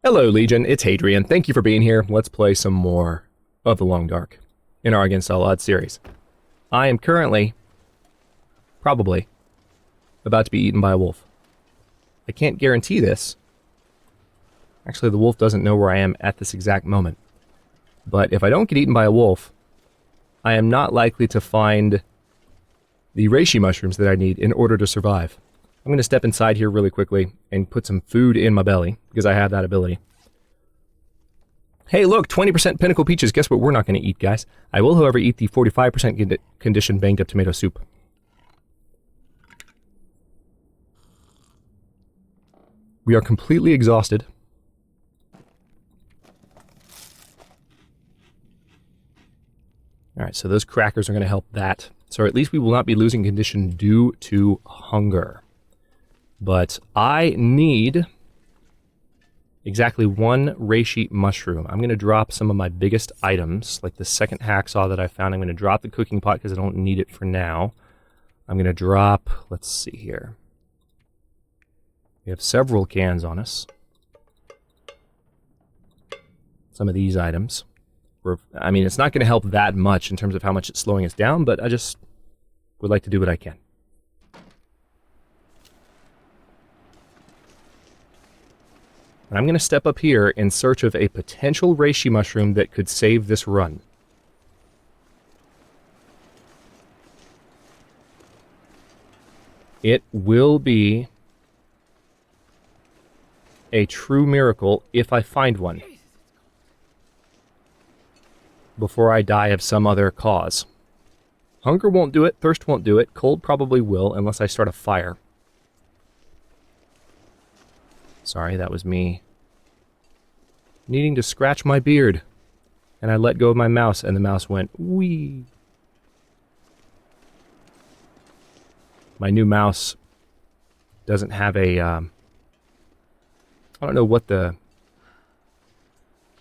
Hello, Legion. It's Hadrian. Thank you for being here. Let's play some more of The Long Dark in our Against All Odds series. I am currently, probably, about to be eaten by a wolf. I can't guarantee this. Actually, the wolf doesn't know where I am at this exact moment. But if I don't get eaten by a wolf, I am not likely to find the reishi mushrooms that I need in order to survive. I'm going to step inside here really quickly and put some food in my belly, because I have that ability. Hey, look, 20% Pinnacle Peaches. Guess what we're not going to eat, guys? I will, however, eat the 45% conditioned banged up tomato soup. We are completely exhausted. Alright, so those crackers are going to help that. So at least we will not be losing condition due to hunger. But I need exactly one reishi mushroom. I'm going to drop some of my biggest items, like the second hacksaw that I found. I'm going to drop the cooking pot because I don't need it for now. I'm going to drop, let's see here. We have several cans on us. Some of these items. I mean, it's not going to help that much in terms of how much it's slowing us down, but I just would like to do what I can. And I'm going to step up here in search of a potential reishi mushroom that could save this run. It will be a true miracle if I find one before I die of some other cause. Hunger won't do it, thirst won't do it, cold probably will unless I start a fire. Sorry, that was me needing to scratch my beard. And I let go of my mouse, and the mouse went, wee. My new mouse doesn't have a, I don't know what the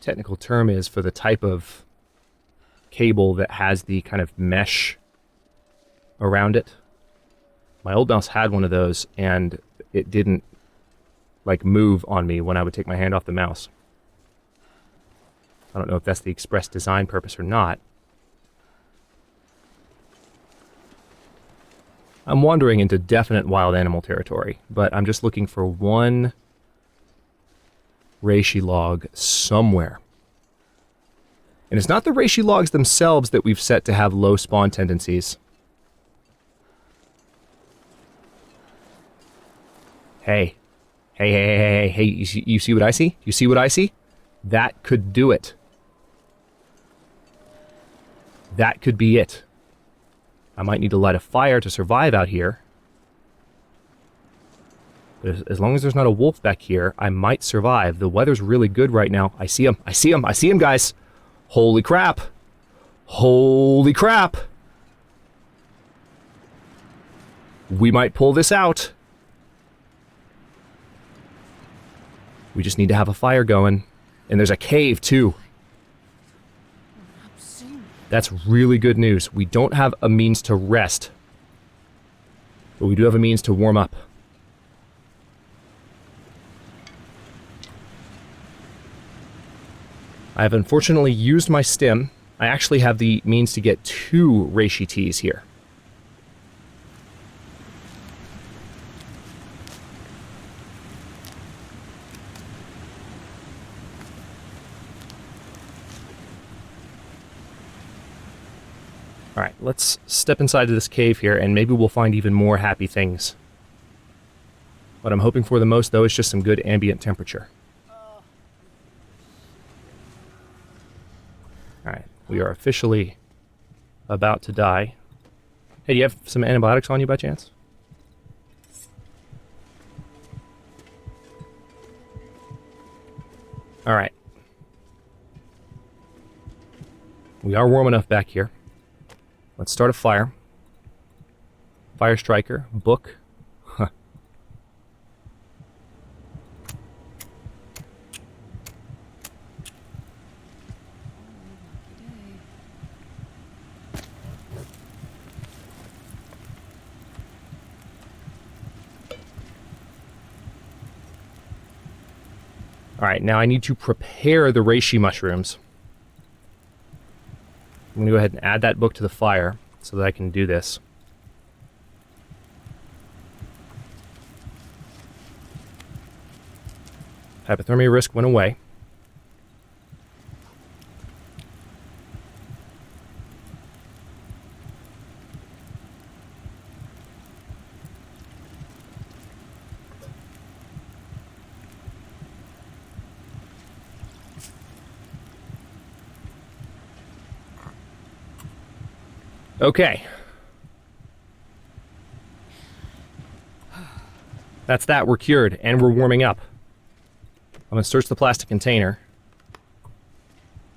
technical term is for the type of cable that has the kind of mesh around it. My old mouse had one of those, and it didn't like move on me when I would take my hand off the mouse. I don't know if that's the express design purpose or not. I'm wandering into definite wild animal territory, but I'm just looking for one reishi log somewhere. And it's not the reishi logs themselves that we've set to have low spawn tendencies. Hey. Hey, you see what I see? You see what I see? That could do it. That could be it. I might need to light a fire to survive out here. But as long as there's not a wolf back here, I might survive. The weather's really good right now. I see him, guys. Holy crap. Holy crap. We might pull this out. We just need to have a fire going. And there's a cave, too. That's really good news. We don't have a means to rest. But we do have a means to warm up. I have unfortunately used my stim. I actually have the means to get 2 reishi teas here. Alright, let's step inside of this cave here, and maybe we'll find even more happy things. What I'm hoping for the most, though, is just some good ambient temperature. Alright, we are officially about to die. Hey, do you have some antibiotics on you by chance? Alright. We are warm enough back here. Let's start a fire. Fire striker, book. Huh. Alright, now I need to prepare the reishi mushrooms. I'm going to go ahead and add that book to the fire so that I can do this. Hypothermia risk went away. Okay. That's that. We're cured, and we're warming up. I'm going to search the plastic container,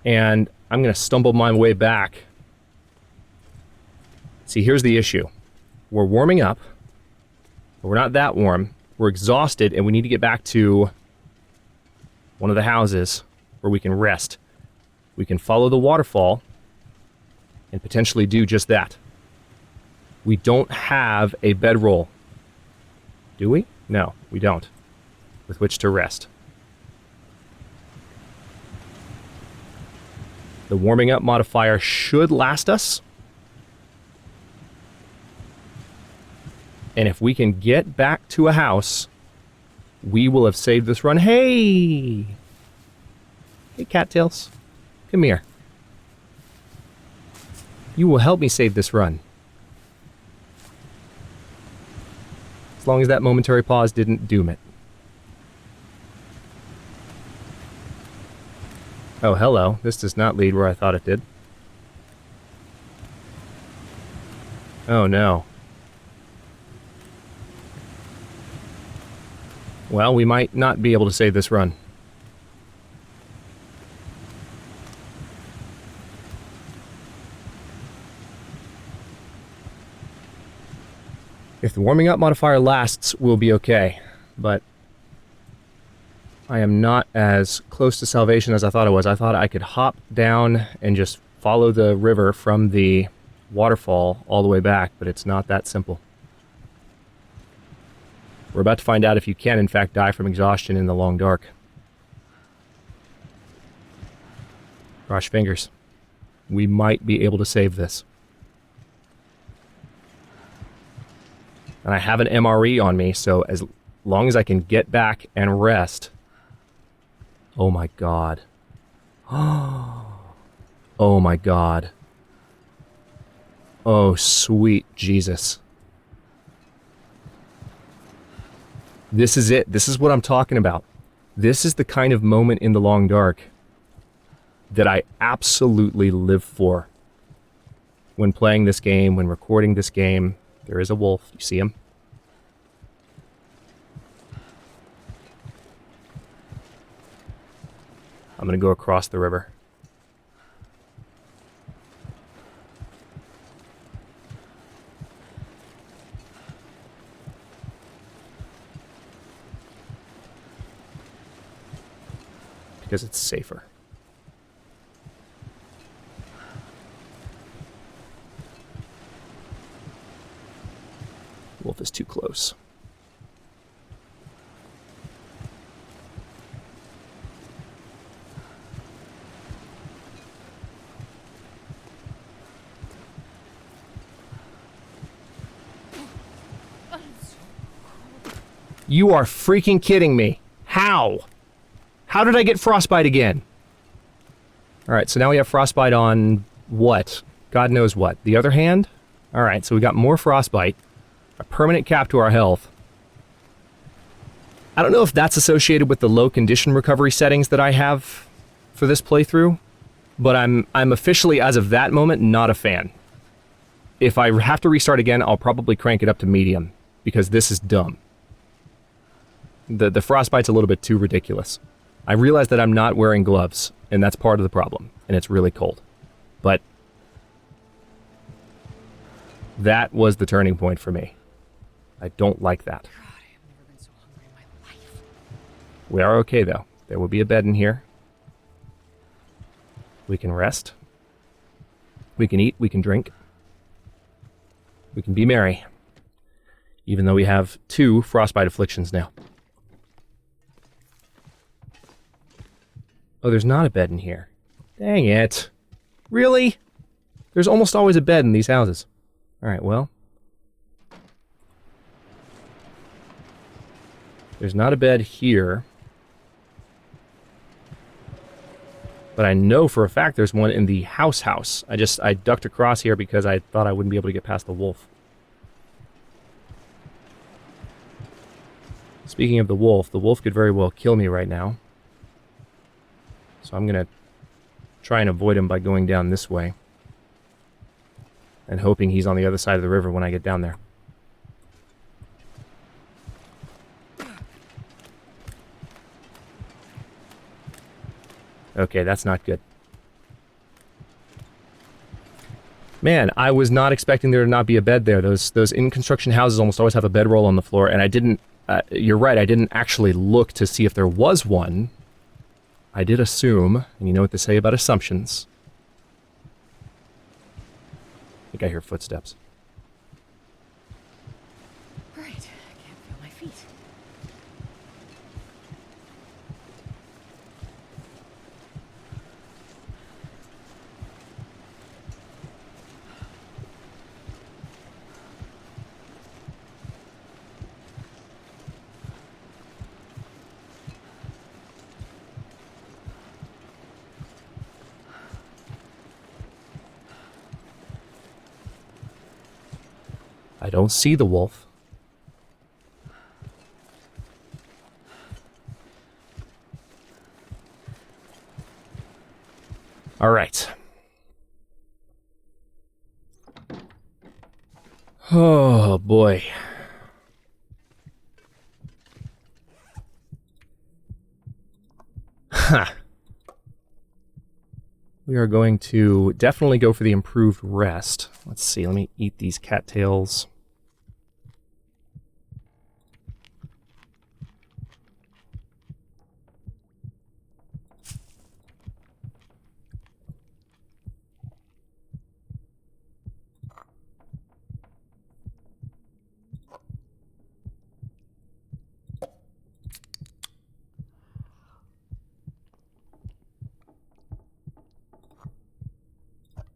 and I'm going to stumble my way back. See, here's the issue. We're warming up, but we're not that warm. We're exhausted, and we need to get back to one of the houses where we can rest. We can follow the waterfall and potentially do just that. We don't have a bedroll. Do we? No, we don't. With which to rest. The warming up modifier should last us. And if we can get back to a house, we will have saved this run. Hey! Hey, cattails. Come here. You will help me save this run. As long as that momentary pause didn't doom it. Oh, hello. This does not lead where I thought it did. Oh, no. Well, we might not be able to save this run. If the warming up modifier lasts, we'll be okay. But I am not as close to salvation as I thought I was. I thought I could hop down and just follow the river from the waterfall all the way back, but it's not that simple. We're about to find out if you can, in fact, die from exhaustion in the long dark. Cross fingers. We might be able to save this. And I have an MRE on me, so as long as I can get back and rest... Oh my god. Oh my god. Oh, sweet Jesus. This is it. This is what I'm talking about. This is the kind of moment in the long dark that I absolutely live for. When playing this game, when recording this game, there is a wolf. You see him? I'm going to go across the river. Because it's safer. Wolf is too close. You are freaking kidding me. How? How did I get frostbite again? Alright, so now we have frostbite on what? God knows what. The other hand? Alright, so we got more frostbite. A permanent cap to our health. I don't know if that's associated with the low condition recovery settings that I have for this playthrough, but I'm officially, as of that moment, not a fan. If I have to restart again, I'll probably crank it up to medium, because this is dumb. The frostbite's a little bit too ridiculous. I realize that I'm not wearing gloves, and that's part of the problem, and it's really cold. But that was the turning point for me. I don't like that. God, I have never been so hungry in my life. We are okay, though. There will be a bed in here. We can rest. We can eat. We can drink. We can be merry. Even though we have 2 frostbite afflictions now. Oh, there's not a bed in here. Dang it. Really? There's almost always a bed in these houses. Alright, well. There's not a bed here. But I know for a fact there's one in the house. I ducked across here because I thought I wouldn't be able to get past the wolf. Speaking of the wolf could very well kill me right now. So I'm gonna try and avoid him by going down this way. And hoping he's on the other side of the river when I get down there. Okay, that's not good. Man, I was not expecting there to not be a bed there. Those in-construction houses almost always have a bedroll on the floor, and I didn't... you're right, I didn't actually look to see if there was one. I did assume, and you know what they say about assumptions. I think I hear footsteps. All right, I can't feel my feet. I don't see the wolf. All right. Oh, boy. Ha. We are going to definitely go for the improved rest. Let's see, let me eat these cattails.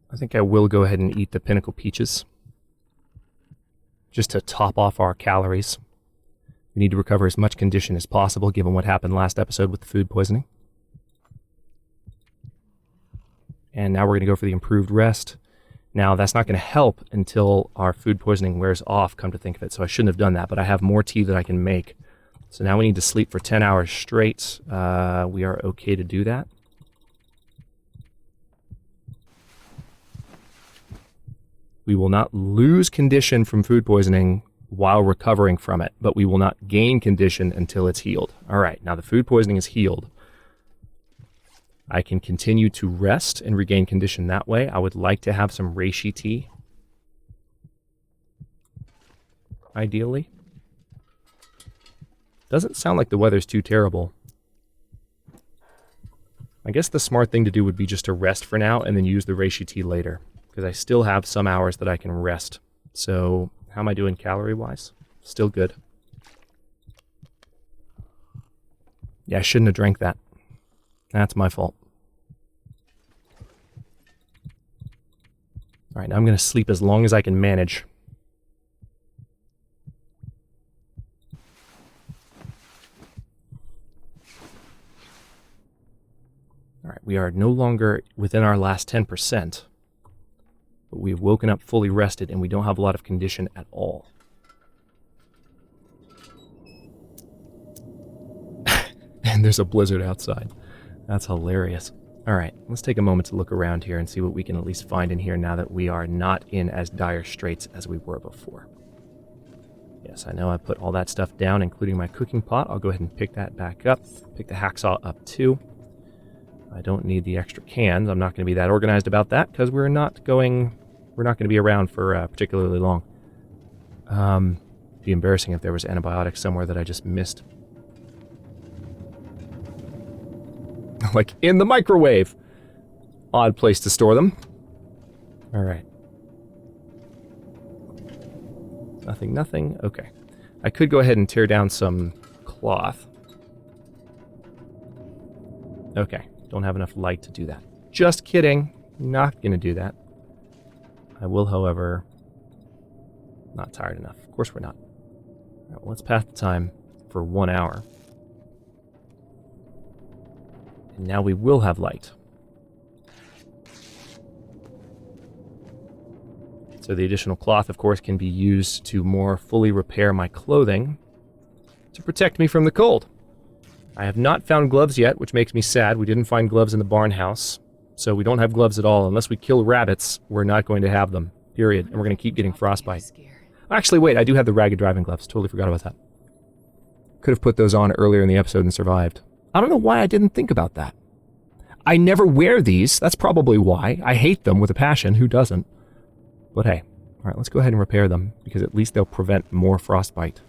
I think I will go ahead and eat the pinnacle peaches. Just to top off our calories. We need to recover as much condition as possible, given what happened last episode with the food poisoning. And now we're going to go for the improved rest. Now, that's not going to help until our food poisoning wears off, come to think of it, so I shouldn't have done that, but I have more tea that I can make. So now we need to sleep for 10 hours straight. We are okay to do that. We will not lose condition from food poisoning while recovering from it, but we will not gain condition until it's healed. All right, now the food poisoning is healed. I can continue to rest and regain condition that way. I would like to have some reishi tea. Ideally. Doesn't sound like the weather's too terrible. I guess the smart thing to do would be just to rest for now and then use the reishi tea later. Because I still have some hours that I can rest. So, how am I doing calorie-wise? Still good. Yeah, I shouldn't have drank that. That's my fault. Alright, now I'm going to sleep as long as I can manage. Alright, we are no longer within our last 10%. But we've woken up fully rested and we don't have a lot of condition at all. And there's a blizzard outside. That's hilarious. Alright, let's take a moment to look around here and see what we can at least find in here now that we are not in as dire straits as we were before. Yes, I know I put all that stuff down, including my cooking pot. I'll go ahead and pick that back up. Pick the hacksaw up too. I don't need the extra cans. I'm not going to be that organized about that because we're not going to be around for particularly long. It'd be embarrassing if there was antibiotics somewhere that I just missed. Like in the microwave. Odd place to store them. All right. Nothing. Okay. I could go ahead and tear down some cloth. Okay. Don't have enough light to do that. Just kidding. Not going to do that. I will, however... Not tired enough. Of course we're not. All right, well, let's pass the time for 1 hour. And now we will have light. So the additional cloth, of course, can be used to more fully repair my clothing to protect me from the cold. I have not found gloves yet, which makes me sad. We didn't find gloves in the barn house, so we don't have gloves at all. Unless we kill rabbits, we're not going to have them, period. And we're going to keep getting frostbite. Actually, wait, I do have the ragged driving gloves. Totally forgot about that. Could have put those on earlier in the episode and survived. I don't know why I didn't think about that. I never wear these. That's probably why. I hate them with a passion. Who doesn't? But hey, all right, let's go ahead and repair them, because at least they'll prevent more frostbite.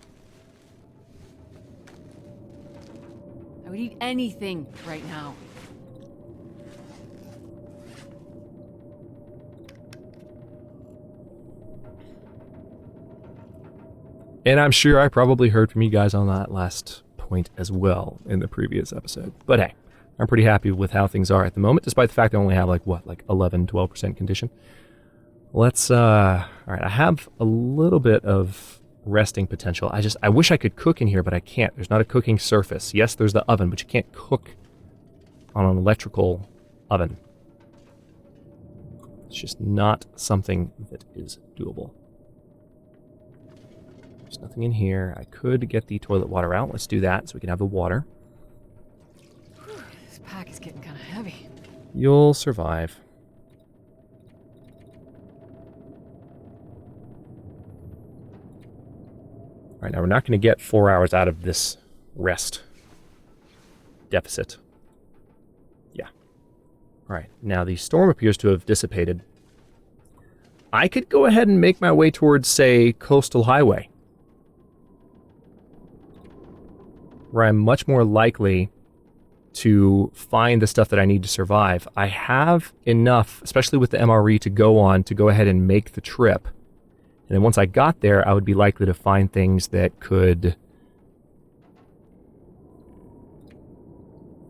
I would eat anything right now. And I'm sure I probably heard from you guys on that last point as well in the previous episode. But hey, I'm pretty happy with how things are at the moment, despite the fact I only have like 11, 12% condition. Let's, all right, I have a little bit of resting potential. I wish I could cook in here, but I can't. There's not a cooking surface. Yes, there's the oven, but you can't cook on an electrical oven. It's just not something that is doable. There's nothing in here. I could get the toilet water out. Let's do that so we can have the water. Whew, this pack is getting kind of heavy. You'll survive. All right, now we're not going to get 4 hours out of this rest deficit. Yeah. All right, now the storm appears to have dissipated. I could go ahead and make my way towards, say, Coastal Highway, where I'm much more likely to find the stuff that I need to survive. I have enough, especially with the MRE, to go on to go ahead and make the trip. And then once I got there, I would be likely to find things that could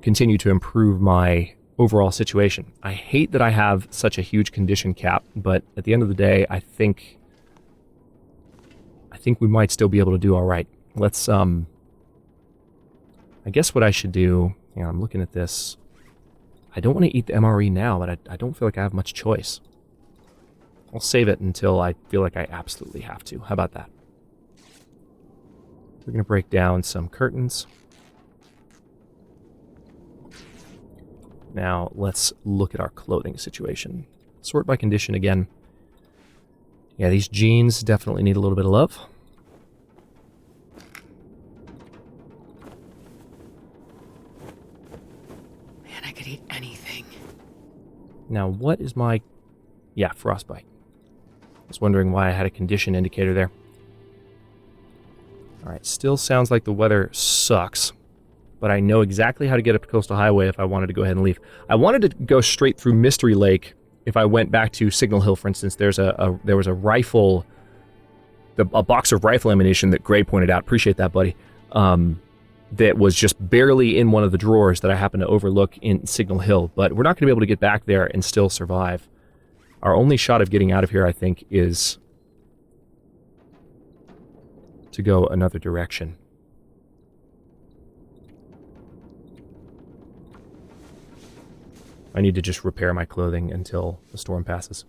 continue to improve my overall situation. I hate that I have such a huge condition cap, but at the end of the day, I think we might still be able to do all right. Let's, I guess what I should do, I'm looking at this. I don't want to eat the MRE now, but I don't feel like I have much choice. I'll save it until I feel like I absolutely have to. How about that? We're going to break down some curtains. Now, let's look at our clothing situation. Sort by condition again. Yeah, these jeans definitely need a little bit of love. Man, I could eat anything. Now, what is my... Yeah, frostbite. I was wondering why I had a condition indicator there. Alright, still sounds like the weather sucks, but I know exactly how to get up to Coastal Highway if I wanted to go ahead and leave. I wanted to go straight through Mystery Lake if I went back to Signal Hill, for instance. There was a rifle, a box of rifle ammunition that Gray pointed out. Appreciate that, buddy. That was just barely in one of the drawers that I happened to overlook in Signal Hill, but we're not going to be able to get back there and still survive. Our only shot of getting out of here, I think, is to go another direction. I need to just repair my clothing until the storm passes.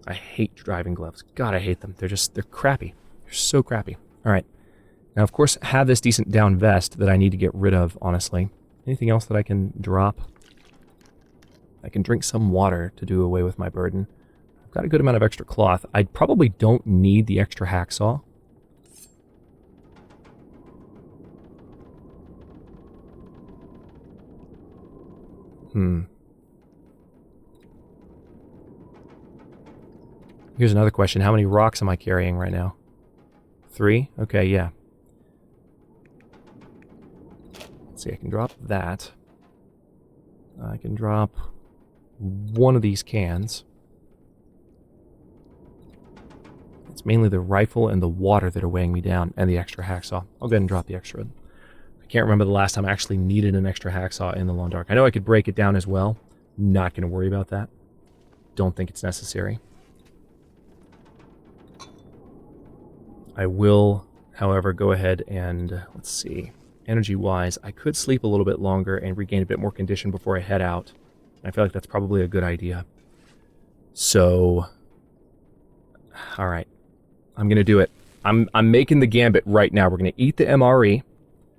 I hate driving gloves. God, I hate them. They're crappy. They're so crappy. All right. Now, of course, I have this decent down vest that I need to get rid of, honestly. Anything else that I can drop? I can drink some water to do away with my burden. I've got a good amount of extra cloth. I probably don't need the extra hacksaw. Here's another question. How many rocks am I carrying right now? 3? Okay, yeah. Let's see, I can drop that. I can drop one of these cans. It's mainly the rifle and the water that are weighing me down, and the extra hacksaw. I'll go ahead and drop the extra. I can't remember the last time I actually needed an extra hacksaw in the Long Dark. I know I could break it down as well. Not going to worry about that. Don't think it's necessary. I will, however, go ahead and, let's see, energy-wise, I could sleep a little bit longer and regain a bit more condition before I head out. I feel like that's probably a good idea. So, all right, I'm going to do it. I'm making the gambit right now. We're going to eat the MRE.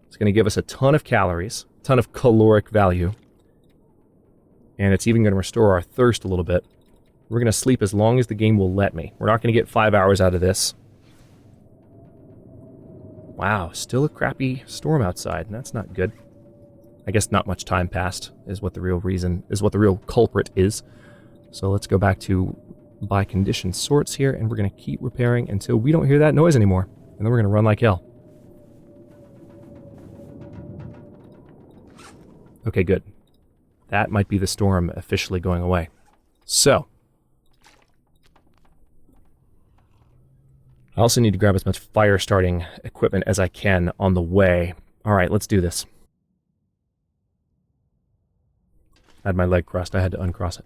It's going to give us a ton of calories, a ton of caloric value, and it's even going to restore our thirst a little bit. We're going to sleep as long as the game will let me. We're not going to get 5 hours out of this. Wow, still a crappy storm outside. That's not good. I guess not much time passed is what the real reason, is what the real culprit is. So let's go back to by condition sorts here, and we're going to keep repairing until we don't hear that noise anymore. And then we're going to run like hell. Okay, good. That might be the storm officially going away. So, I also need to grab as much fire starting equipment as I can on the way. Alright, let's do this. I had my leg crossed, I had to uncross it.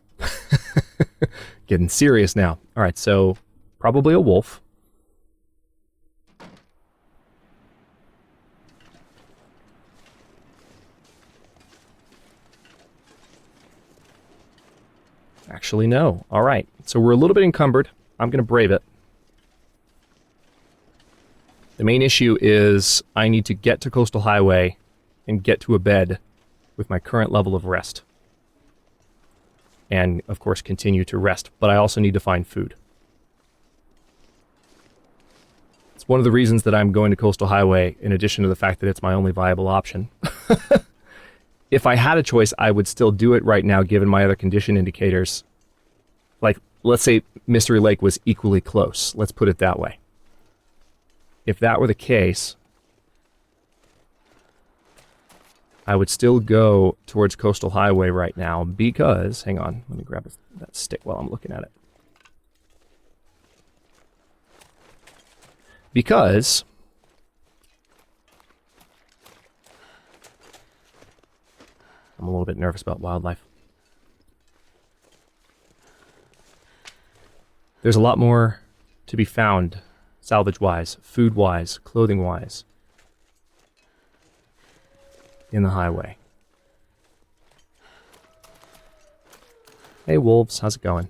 Getting serious now. Alright, so probably a wolf. Actually, no. Alright, so we're a little bit encumbered. I'm going to brave it. The main issue is I need to get to Coastal Highway and get to a bed with my current level of rest. And, of course, continue to rest. But I also need to find food. It's one of the reasons that I'm going to Coastal Highway, in addition to the fact that it's my only viable option. If I had a choice, I would still do it right now, given my other condition indicators. Like, let's say Mystery Lake was equally close. Let's put it that way. If that were the case, I would still go towards Coastal Highway right now because, hang on, let me grab that stick while I'm looking at it. Because I'm a little bit nervous about wildlife. There's a lot more to be found, salvage-wise, food-wise, clothing-wise, in the highway. Hey wolves, how's it going?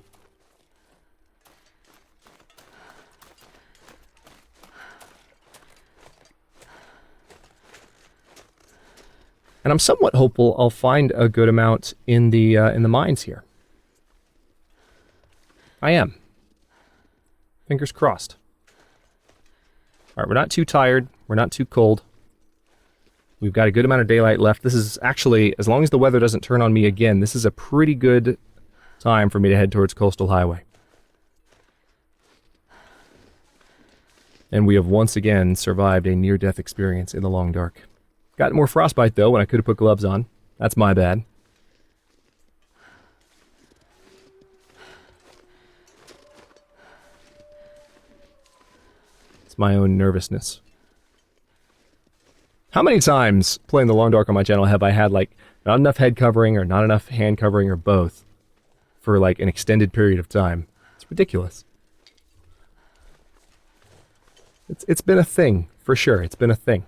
And I'm somewhat hopeful I'll find a good amount in the mines here. I am. Fingers crossed. All right, we're not too tired. We're not too cold. We've got a good amount of daylight left. This is actually, as long as the weather doesn't turn on me again, this is a pretty good time for me to head towards Coastal Highway. And we have once again survived a near-death experience in the Long Dark. Got more frostbite, though, when I could have put gloves on. That's my bad. It's my own nervousness. How many times playing the Long Dark on my channel have I had, like, not enough head covering or not enough hand covering or both for, like, an extended period of time? It's ridiculous. It's been a thing, for sure. It's been a thing.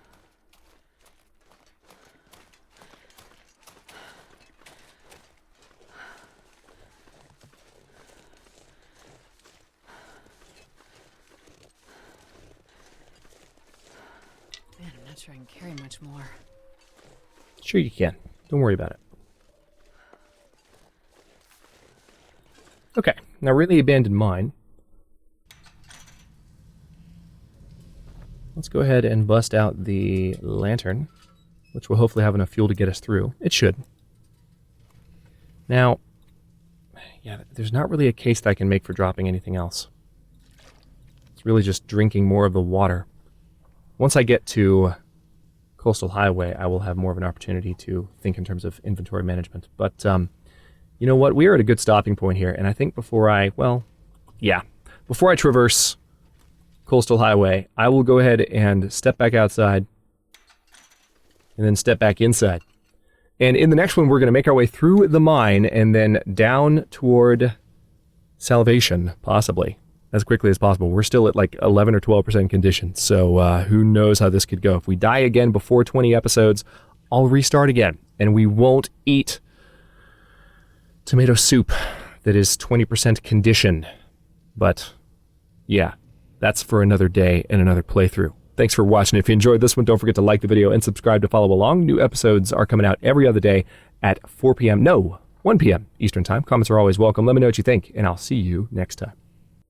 Sure I can carry much more. Sure you can. Don't worry about it. Okay, now we're in the abandoned mine. Let's go ahead and bust out the lantern, which will hopefully have enough fuel to get us through. It should. Now, yeah, there's not really a case that I can make for dropping anything else. It's really just drinking more of the water. Once I get to Coastal Highway, I will have more of an opportunity to think in terms of inventory management. But, you know what? We are at a good stopping point here, and I think before I traverse Coastal Highway. I will go ahead and step back outside and then step back inside. And in the next one, we're going to make our way through the mine and then down toward Salvation, possibly, as quickly as possible. We're still at like 11 or 12% condition, so who knows how this could go. If we die again before 20 episodes, I'll restart again, and we won't eat tomato soup that is 20% condition. But yeah, that's for another day and another playthrough. Thanks for watching. If you enjoyed this one, don't forget to like the video and subscribe to follow along. New episodes are coming out every other day at 4 p.m. No, 1 p.m. Eastern Time. Comments are always welcome. Let me know what you think, and I'll see you next time.